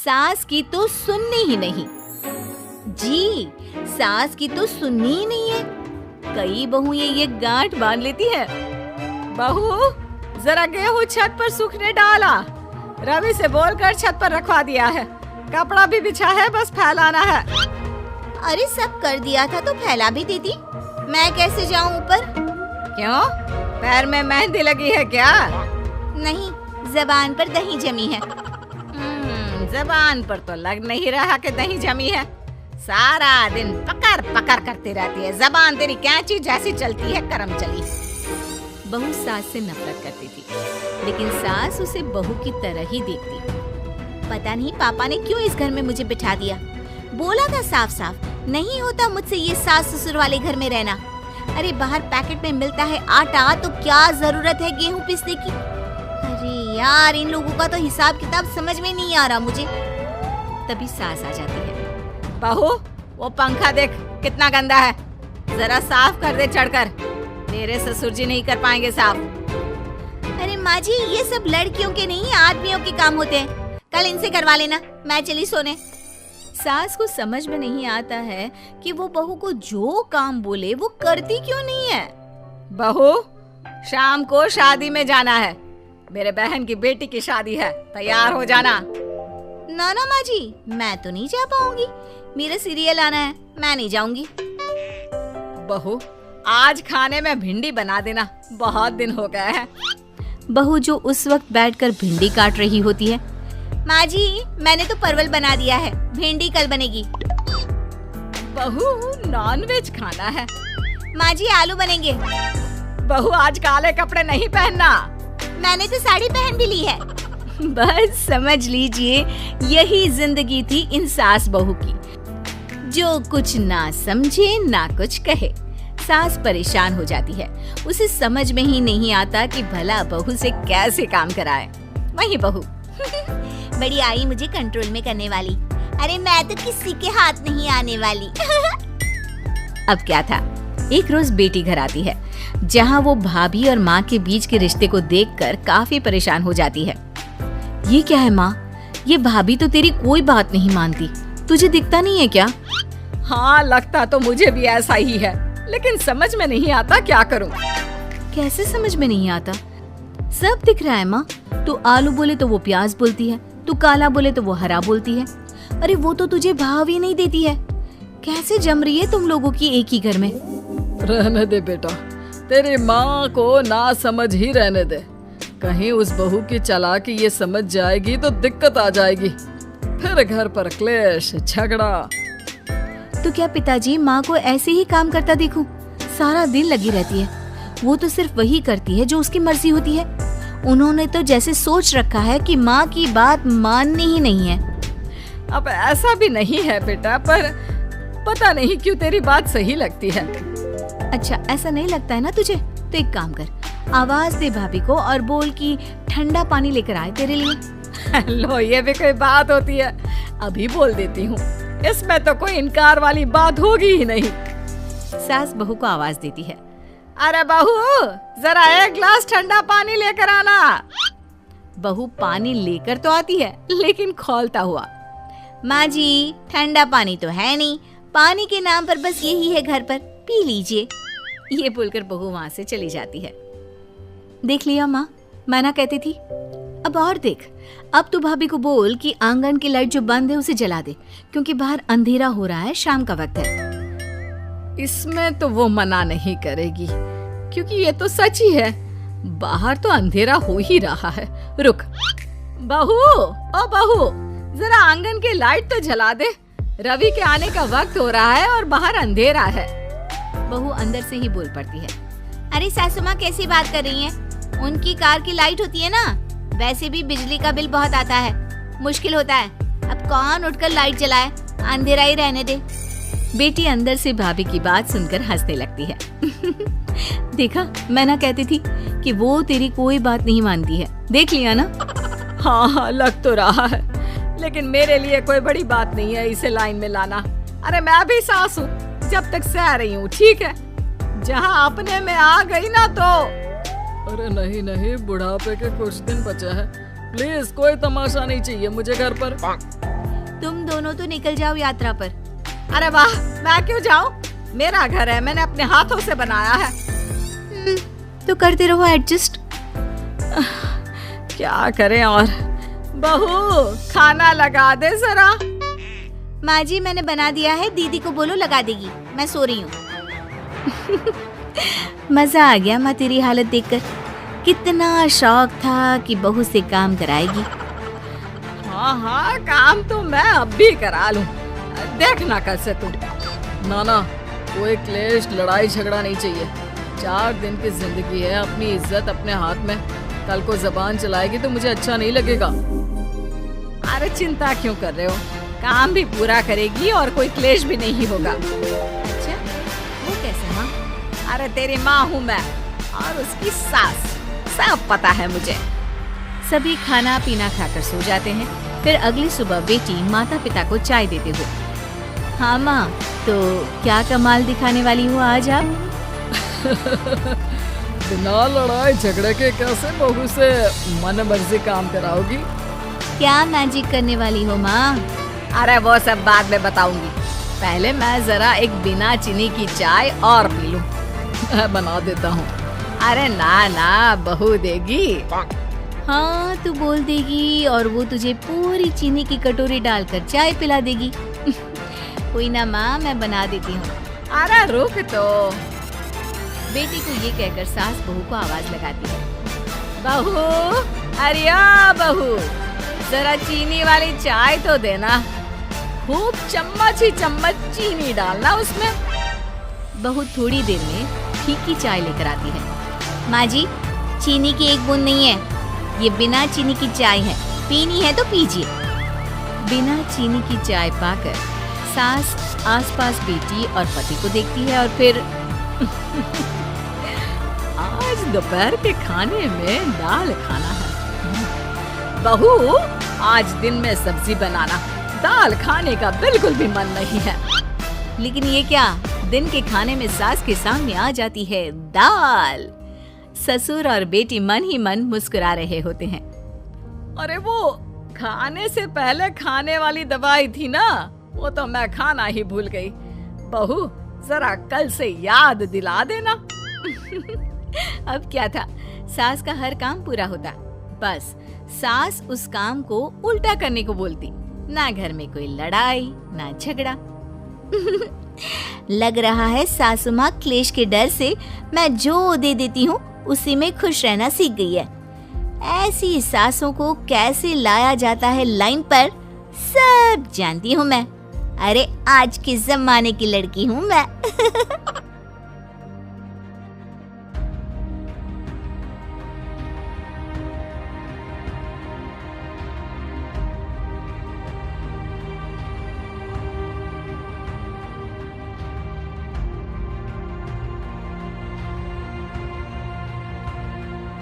सास की तो सुननी ही नहीं। जी, सास की तो सुननी ही नहीं है। कई बहू ये गांठ बांध लेती है। बहू, जरा गेहूं छत पर सूखने डाला। रवि से बोलकर छत पर रखवा दिया है। कपड़ा भी बिछा है, बस फैलाना है। अरे सब कर दिया था तो फैला भी देती। मैं कैसे जाऊं ऊपर? क्यों, पैर में मेहंदी लगी है क्या? नहीं, जबान पर दही जमी है। जबान पर तो लग नहीं रहा कि दही जमी है। सारा दिन पकड़ पकड़ करती रहती है। जबान तेरी कैंची जैसी चलती है, करम चली। बहू सास से नफरत करती थी, लेकिन सास उसे बहू की तरह ही देखती। पता नहीं पापा ने क्यों इस घर में मुझे बिठा दिया। बोला था साफ साफ, नहीं होता मुझसे ये सास ससुर वाले घर में रहना। अरे बाहर पैकेट में मिलता है आटा, तो क्या जरूरत है गेहूं पीसने की। अरे यार, इन लोगों का तो हिसाब किताब समझ में नहीं आ रहा मुझे। तभी सास आ जाती है। बहू, वो पंखा देख कितना गंदा है, जरा साफ कर दे चढ़कर। मेरे ससुर जी नहीं कर पाएंगे साफ। अरे माँ जी, ये सब लड़कियों के नहीं आदमियों के काम होते हैं। कल इनसे करवा लेना, मैं चली सोने। सास को समझ में नहीं आता है कि वो बहू को जो काम बोले वो करती क्यों नहीं है। बहू, शाम को शादी में जाना है। मेरे बहन की बेटी की शादी है, तैयार हो जाना। ना ना माँ जी, मैं तो नहीं जा पाऊंगी। मेरा सीरियल आना है, मैं नहीं जाऊंगी। बहू, आज खाने में भिंडी बना देना, बहुत दिन हो गए हैं। बहू जो उस वक्त बैठकर भिंडी काट रही होती है। माँ जी, मैंने तो परवल बना दिया है, भिंडी कल बनेगी। बहू, नॉनवेज खाना है। माँ जी, आलू बनेंगे। बहू, आज काले कपड़े नहीं पहनना। मैंने तो साड़ी पहन भी ली है। बस समझ लीजिए, यही जिंदगी थी इन सास बहू की, जो कुछ ना समझे ना कुछ कहे। सास परेशान हो जाती है, उसे समझ में ही नहीं आता कि भला बहू से कैसे काम कराए। वही बहू बड़ी आई मुझे कंट्रोल में करने वाली। अरे मैं तो किसी के हाथ नहीं आने वाली। अब क्या था, एक रोज बेटी घर आती है, जहाँ वो भाभी और माँ के बीच के रिश्ते को देखकर काफी परेशान हो जाती है। ये क्या है माँ, ये भाभी तो तेरी कोई बात नहीं मानती, तुझे दिखता नहीं है क्या? हाँ, लगता तो मुझे भी ऐसा ही है, लेकिन समझ में नहीं आता क्या करूं। कैसे समझ में नहीं आता? सब दिख रहा है माँ। तू आलू बोले तो वो प्याज बोलती है, तू काला बोले तो वो हरा बोलती है। अरे वो तो तुझे भाव ही नहीं देती है। कैसे जम रही है तुम लोगों की एक ही घर में? रहने दे बेटा, तेरी माँ को ना समझ ही रहने दे। कहीं उस बहू की चालाकी ये समझ जाएगी तो दिक्कत आ जाएगी, फिर घर पर क्लेश झगड़ा। तो क्या पिताजी माँ को ऐसे ही काम करता देखूं? सारा दिन लगी रहती है। वो तो सिर्फ वही करती है जो उसकी मर्जी होती है। उन्होंने तो जैसे सोच रखा है कि माँ की बात माननी ही नहीं है। अब ऐसा भी नहीं है बेटा, पर पता नहीं क्यों तेरी बात सही लगती है। अच्छा, ऐसा नहीं लगता है ना तुझे? तो एक काम कर, आवाज दे भाभी को और बोल कि ठंडा पानी लेकर आए तेरे लिए। लो, ये भी कोई बात होती है? अभी बोल देती हूँ, इसमें तो कोई इनकार वाली बात होगी ही नहीं। सास बहू को आवाज देती है। अरे बहू, जरा एक गिलास ठंडा पानी लेकर आना। बहू पानी लेकर तो आती है, लेकिन खौलता हुआ। माँ जी, ठंडा पानी तो है नहीं, पानी के नाम पर बस यही है घर पर, पी लीजिए। ये बोलकर बहू वहाँ से चली जाती है। देख लिया माँ, मैं ना कहती थी। अब और देख, अब तू भाभी को बोल कि आंगन की लाइट जो बंद है उसे जला दे, क्योंकि बाहर अंधेरा हो रहा है, शाम का वक्त है। इसमें तो वो मना नहीं करेगी, क्योंकि ये तो सच ही है, बाहर तो अंधेरा हो ही रहा है। रुक बहू, ओ बहू, जरा आंगन की लाइट तो जला दे। रवि के आने का वक्त हो रहा है और बाहर अंधेरा है। बहू अंदर से ही बोल पड़ती है। अरे सासू माँ, कैसी बात कर रही हैं? उनकी कार की लाइट होती है ना, वैसे भी बिजली का बिल बहुत आता है, मुश्किल होता है। अब कौन उठकर लाइट जलाए, अंधेरा ही रहने दे। बेटी अंदर से भाभी की बात सुनकर हंसने लगती है। देखा, मैं ना कहती थी कि वो तेरी कोई बात नहीं मानती है, देख लिया ना। हाँ, लग तो रहा है, लेकिन मेरे लिए कोई बड़ी बात नहीं है इसे लाइन में लाना। अरे मैं भी सास हूँ, जब तक सह रही हूँ, ठीक है। जहाँ अपने में आ गई ना तो। अरे नहीं नहीं, बुढ़ापे के कुछ दिन बचे हैं, प्लीज कोई तमाशा नहीं चाहिए मुझे घर पर। तुम दोनों तो निकल जाओ यात्रा पर। अरे वाह, मैं क्यों जाऊं? मेरा घर है, मैंने अपने हाथों से बनाया है। तो करते रहो एडजस्ट। क्या करें और? बहू, खाना लगा दे जरा। माँ जी मैंने बना दिया है, दीदी को बोलो लगा देगी, मैं सो रही हूँ। मजा आ गया माँ तेरी हालत देखकर। कितना शौक था कि बहू से काम कराएगी। हाँ, काम तो मैं अब भी करा लूं। देखना कैसे तुम। नाना, कोई क्लेश लड़ाई झगड़ा नहीं चाहिए। 4 दिन की जिंदगी है, अपनी इज्जत अपने हाथ में। कल को जबान चलाएगी तो मुझे अच्छा नहीं लगेगा। अरे चिंता क्यों कर रहे हो? काम भी पूरा करेगी और कोई क्लेश भी नहीं होगा। अच्छा, वो कैसे माँ? अरे तेरी माँ हूँ मैं और उसकी सास, सब पता है मुझे। सभी खाना पीना खाकर सो जाते हैं। फिर अगली सुबह बेटी माता पिता को चाय देते हुए, हाँ माँ, तो क्या कमाल दिखाने वाली हो आज आप? बिना लड़ाई झगड़े के कैसे बहू से मन मर्जी काम कराओगी? क्या मैजिक करने वाली हो माँ? अरे वो सब बाद में बताऊंगी। पहले मैं जरा एक बिना चीनी की चाय और पी लूं। मैं बना देता हूँ। अरे ना, बहू देगी। हाँ, तू बोल देगी और वो तुझे पूरी चीनी की कटोरी डालकर चाय पिला देगी। कोई ना माँ, मैं बना देती हूँ। अरे रुक तो। बेटी को ये कहकर सास बहू को आवाज लगाती है, बहू, अरे बहू, जरा चीनी वाली चाय तो देना। खूब चम्मच ही चम्मच चीनी डालना उसमें। बहू थोड़ी देर में फीकी चाय लेकर आती है। माँ जी, चीनी की एक बूंद नहीं है, ये बिना चीनी की चाय है, पीनी है तो पीजिए। बिना चीनी की चाय पाकर सास आसपास बेटी और पति को देखती है और फिर आज दोपहर के खाने में दाल खाना है। बहू, आज दिन में सब्जी बनाना, दाल खाने का बिल्कुल भी मन नहीं है। लेकिन ये क्या, दिन के खाने में सास के सामने आ जाती है दाल। ससुर और बेटी मन ही मन मुस्कुरा रहे होते हैं। अरे वो खाने से पहले खाने वाली दवाई थी ना, वो तो मैं खाना ही भूल गई। बहू, जरा कल से याद दिला देना। अब क्या था, सास का हर काम पूरा होता, बस सास उस काम को उल्टा करने को बोलती। ना घर में कोई लड़ाई ना झगड़ा। लग रहा है सासू माँ क्लेश के डर से मैं जो दे देती हूँ उसी में खुश रहना सीख गई है। ऐसी सासों को कैसे लाया जाता है लाइन पर, सब जानती हूँ मैं। अरे आज के जमाने की लड़की हूँ मैं।